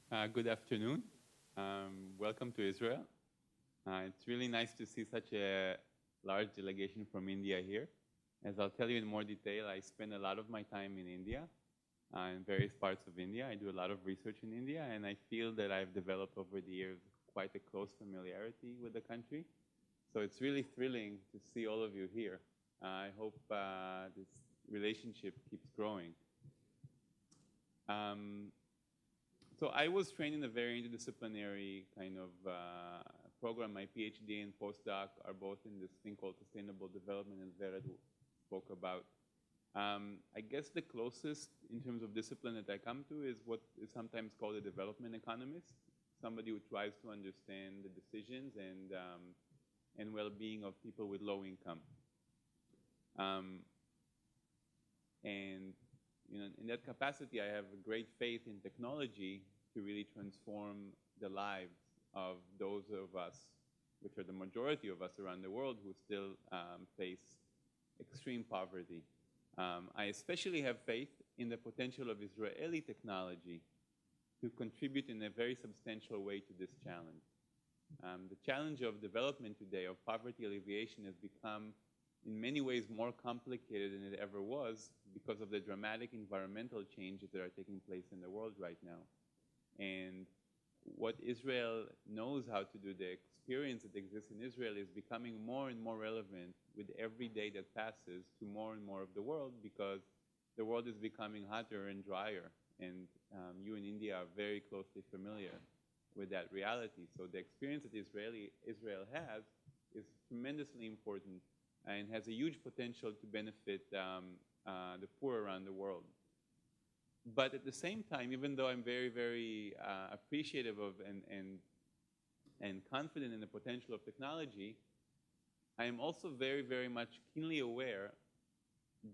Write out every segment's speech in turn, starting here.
Good afternoon. Welcome to Israel. It's really nice to see such a large delegation from India here. As I'll tell you in more detail, I spend a lot of my time in India, in various parts of India. I do a lot of research in India, and I feel that I've developed over the years quite a close familiarity with the country. So it's really thrilling to see all of you here. I hope this relationship keeps growing. So I was trained in a very interdisciplinary kind of program. My PhD and postdoc are both in this thing called sustainable development, and Vered spoke about. I guess the closest in terms of discipline that I come to is what is sometimes called a development economist, somebody who tries to understand the decisions and well-being of people with low income. And in that capacity, I have a great faith in technology to really transform the lives of those of us, which are the majority of us around the world, who still face extreme poverty. I especially have faith in the potential of Israeli technology to contribute in a very substantial way to this challenge. The challenge of development today, of poverty alleviation, has become in many ways more complicated than it ever was because of the dramatic environmental changes that are taking place in the world right now. And what Israel knows how to do, the experience that exists in Israel, is becoming more and more relevant with every day that passes to more and more of the world, because the world is becoming hotter and drier. And you in India are very closely familiar with that reality. So the experience that Israel has is tremendously important and has a huge potential to benefit the poor around the world. But at the same time, even though I'm very, very appreciative of and confident in the potential of technology, I am also very, very much keenly aware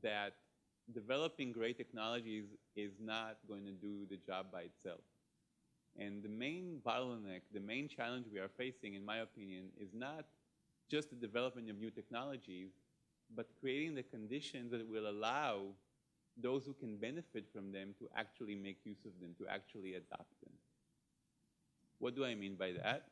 that developing great technologies is not going to do the job by itself. And the main bottleneck, the main challenge we are facing, in my opinion, is not just the development of new technologies, but creating the conditions that will allow those who can benefit from them to actually make use of them, to actually adopt them. What do I mean by that?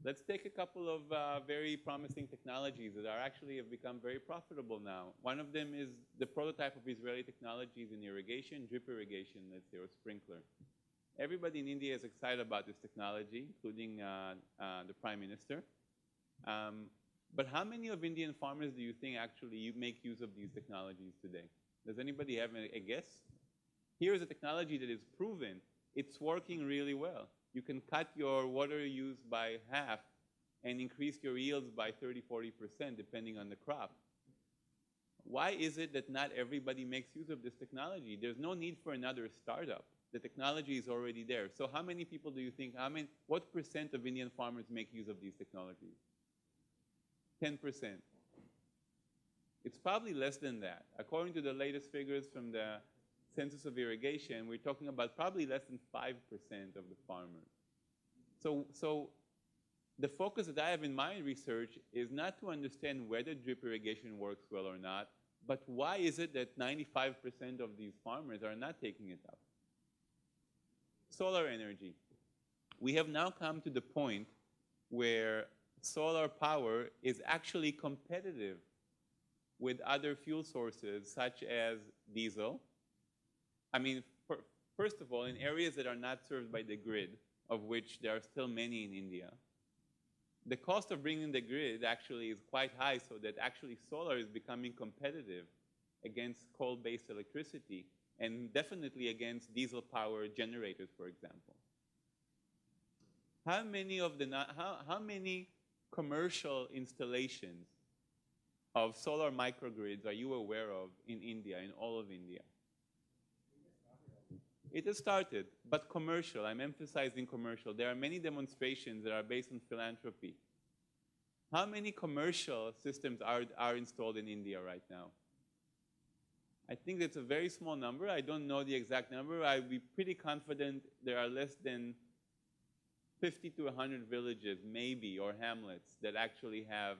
Let's take a couple of very promising technologies that are actually have become very profitable now. One of them is the prototype of Israeli technologies in irrigation, drip irrigation, let's say, or sprinkler. Everybody in India is excited about this technology, including the Prime Minister. But how many of Indian farmers do you think actually make use of these technologies today? Does anybody have a guess? Here is a technology that is proven. It's working really well. You can cut your water use by half and increase your yields by 30–40%, depending on the crop. Why is it that not everybody makes use of this technology? There's no need for another startup. The technology is already there. So how many people do you think, what percent of Indian farmers make use of these technologies? 10%. It's probably less than that. According to the latest figures from the Census of Irrigation, we're talking about probably less than 5% of the farmers. So the focus that I have in my research is not to understand whether drip irrigation works well or not, but why is it that 95% of these farmers are not taking it up? Solar energy. We have now come to the point where solar power is actually competitive with other fuel sources such as diesel. First of all, in areas that are not served by the grid, of which there are still many in India, the cost of bringing the grid actually is quite high, so that actually solar is becoming competitive against coal-based electricity, and definitely against diesel-powered generators, for example. How many commercial installations of solar microgrids are you aware of in India, in all of India? It has started, but commercial. I'm emphasizing commercial. There are many demonstrations that are based on philanthropy. How many commercial systems are installed in India right now? I think that's a very small number. I don't know the exact number. I'd be pretty confident there are less than 50 to 100 villages, maybe, or hamlets that actually have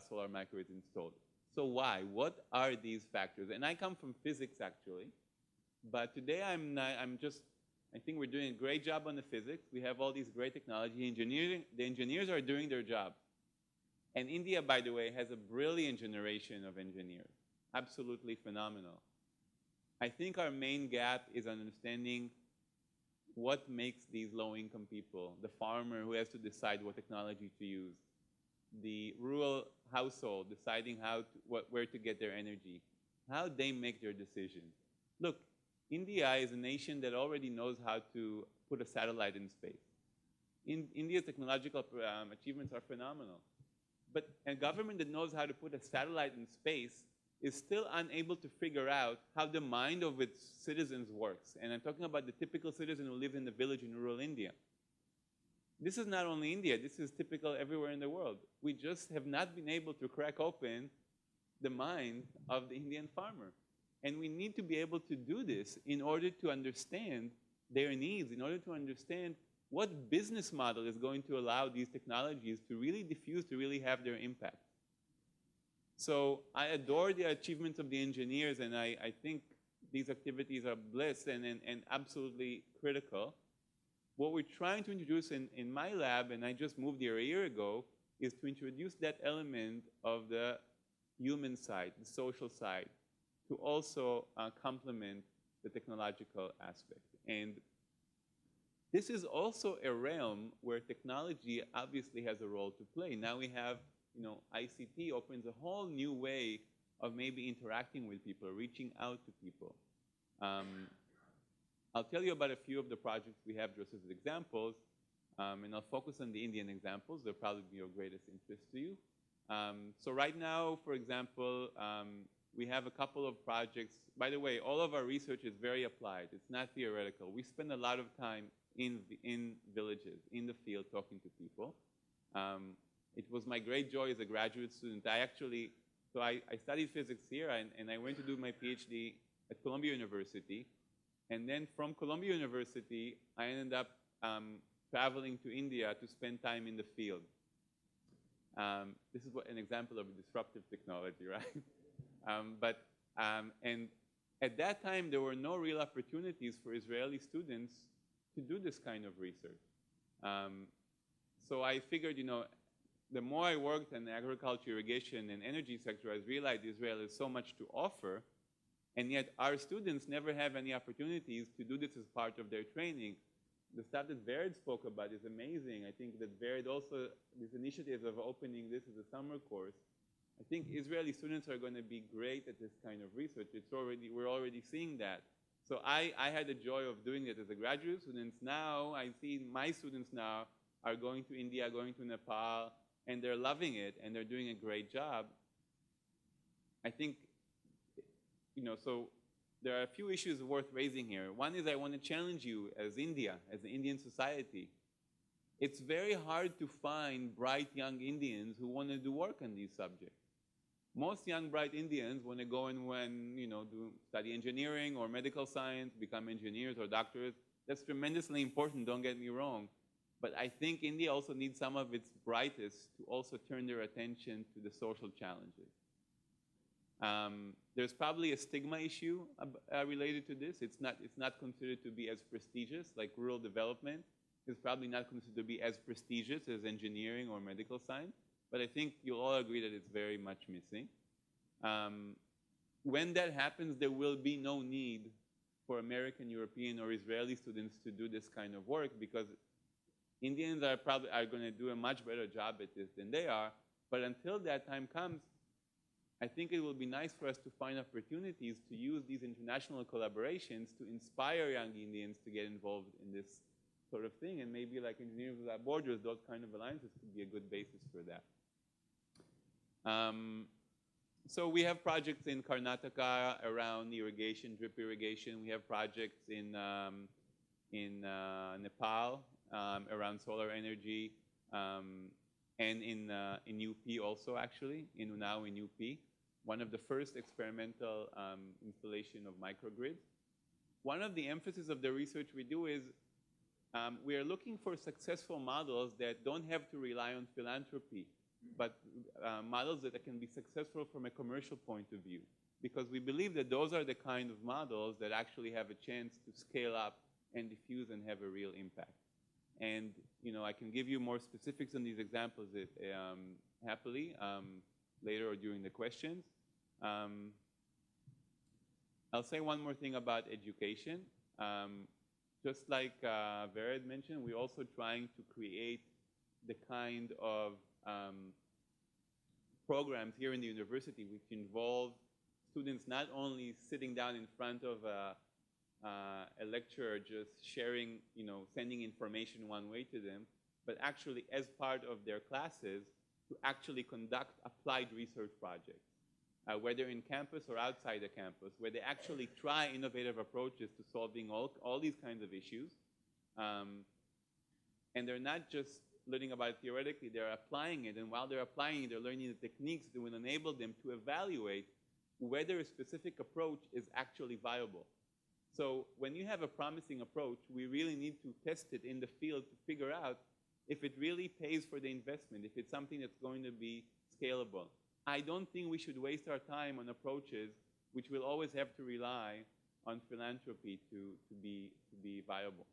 solar microgrids installed. So why? What are these factors? And I come from physics, actually, but today I'm I think we're doing a great job on the physics. We have all these great technology. The engineers are doing their job. And India, by the way, has a brilliant generation of engineers, absolutely phenomenal. I think our main gap is understanding what makes these low-income people, the farmer who has to decide what technology to use, the rural household deciding where to get their energy, how they make their decisions. Look, India is a nation that already knows how to put a satellite in space. India's technological achievements are phenomenal. But a government that knows how to put a satellite in space is still unable to figure out how the mind of its citizens works. And I'm talking about the typical citizen who lives in the village in rural India. This is not only India, this is typical everywhere in the world. We just have not been able to crack open the mind of the Indian farmer. And we need to be able to do this in order to understand their needs, in order to understand what business model is going to allow these technologies to really diffuse, to really have their impact. So I adore the achievements of the engineers, and I think these activities are bliss and absolutely critical. What we're trying to introduce in my lab, and I just moved here a year ago, is to introduce that element of the human side, the social side, to also complement the technological aspect. And this is also a realm where technology obviously has a role to play. Now we have, ICT opens a whole new way of maybe interacting with people, reaching out to people. I'll tell you about a few of the projects we have just as examples, and I'll focus on the Indian examples. They'll probably be of greatest interest to you. So right now, for example, we have a couple of projects. By the way, all of our research is very applied. It's not theoretical. We spend a lot of time in villages, in the field, talking to people. It was my great joy as a graduate student. I studied physics here, and I went to do my PhD at Columbia University. And then from Columbia University, I ended up traveling to India to spend time in the field. This is an example of a disruptive technology, right? And at that time, there were no real opportunities for Israeli students to do this kind of research. So I figured, the more I worked in the agriculture, irrigation, and energy sector, I realized Israel has so much to offer, and yet our students never have any opportunities to do this as part of their training. The stuff that Vered spoke about is amazing. I think that Vered also, these initiatives of opening this as a summer course, I think Israeli students are going to be great at this kind of research. We're already seeing that. So I had the joy of doing it as a graduate student. Now I see my students now are going to India, going to Nepal, and they're loving it, and they're doing a great job. I think, so there are a few issues worth raising here. One is I want to challenge you as India, as the Indian society. It's very hard to find bright young Indians who want to do work on these subjects. Most young, bright Indians want to go and study engineering or medical science, become engineers or doctors. That's tremendously important, don't get me wrong. But I think India also needs some of its brightest to also turn their attention to the social challenges. There's probably a stigma issue related to this. It's not considered to be as prestigious, like rural development is probably not considered to be as prestigious as engineering or medical science. But I think you'll all agree that it's very much missing. When that happens, there will be no need for American, European, or Israeli students to do this kind of work, because Indians are going to do a much better job at this than they are. But until that time comes, I think it will be nice for us to find opportunities to use these international collaborations to inspire young Indians to get involved in this sort of thing. And maybe like Engineers Without Borders, those kind of alliances could be a good basis for that. So we have projects in Karnataka around irrigation, drip irrigation. We have projects in Nepal around solar energy, and in UP also, actually, in Unnao in UP, one of the first experimental installation of microgrids. One of the emphasis of the research we do is we are looking for successful models that don't have to rely on philanthropy, but models that can be successful from a commercial point of view, because we believe that those are the kind of models that actually have a chance to scale up and diffuse and have a real impact. And I can give you more specifics on these examples happily later or during the questions. I'll say one more thing about education. Just like Vered mentioned, we're also trying to create the kind of programs here in the university which involve students not only sitting down in front of a lecturer just sharing, sending information one way to them, but actually as part of their classes to actually conduct applied research projects, whether in campus or outside the campus, where they actually try innovative approaches to solving all these kinds of issues. And they're not just learning about it theoretically, they're applying it. And while they're applying it, they're learning the techniques that will enable them to evaluate whether a specific approach is actually viable. So when you have a promising approach, we really need to test it in the field to figure out if it really pays for the investment, if it's something that's going to be scalable. I don't think we should waste our time on approaches which will always have to rely on philanthropy to be viable.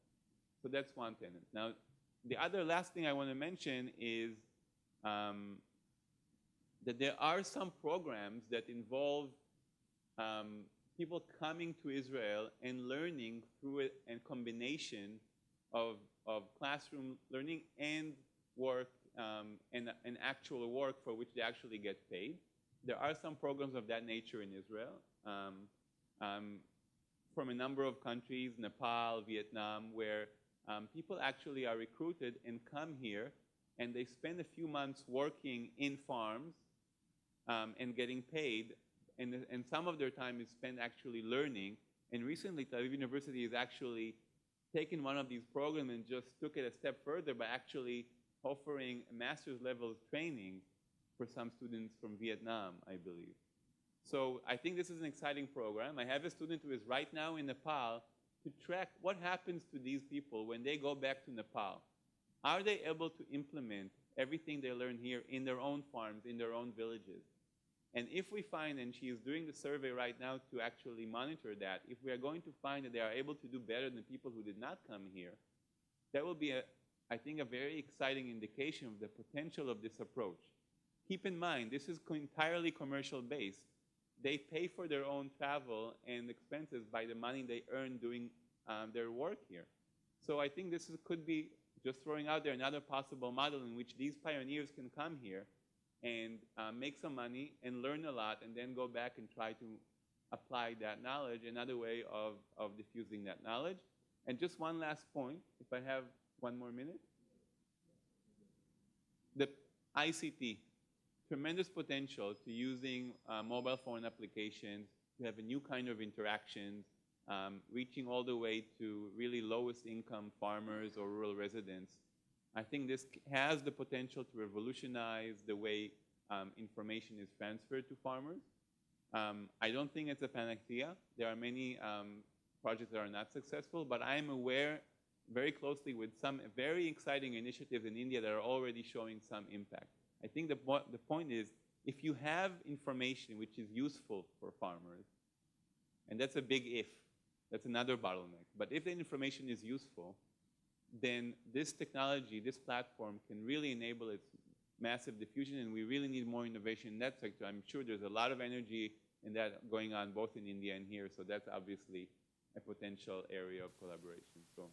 So that's one tenet. Now, the other last thing I want to mention is that there are some programs that involve people coming to Israel and learning through a combination of classroom learning and work and actual work for which they actually get paid. There are some programs of that nature in Israel from a number of countries, Nepal, Vietnam, where people actually are recruited and come here and they spend a few months working in farms and getting paid. And some of their time is spent actually learning. And recently, Tel Aviv University has actually taken one of these programs and just took it a step further by actually offering a master's level training for some students from Vietnam, I believe. So I think this is an exciting program. I have a student who is right now in Nepal to track what happens to these people when they go back to Nepal. Are they able to implement everything they learn here in their own farms, in their own villages? And if we find, and she is doing the survey right now to actually monitor that, if we are going to find that they are able to do better than people who did not come here, that will be, I think, a very exciting indication of the potential of this approach. Keep in mind, this is entirely commercial based. They pay for their own travel and expenses by the money they earn doing their work here. So I think this could be, just throwing out there, another possible model in which these pioneers can come here and make some money and learn a lot and then go back and try to apply that knowledge, another way of diffusing that knowledge. And just one last point, if I have one more minute. The ICT, tremendous potential to using mobile phone applications to have a new kind of interactions, reaching all the way to really lowest income farmers or rural residents. I think this has the potential to revolutionize the way information is transferred to farmers. I don't think it's a panacea. There are many projects that are not successful, but I am aware very closely with some very exciting initiatives in India that are already showing some impact. I think the point is, if you have information which is useful for farmers, and that's a big if, that's another bottleneck, but if the information is useful, then this technology, this platform can really enable its massive diffusion, and we really need more innovation in that sector. I'm sure there's a lot of energy in that going on both in India and here, so that's obviously a potential area of collaboration. So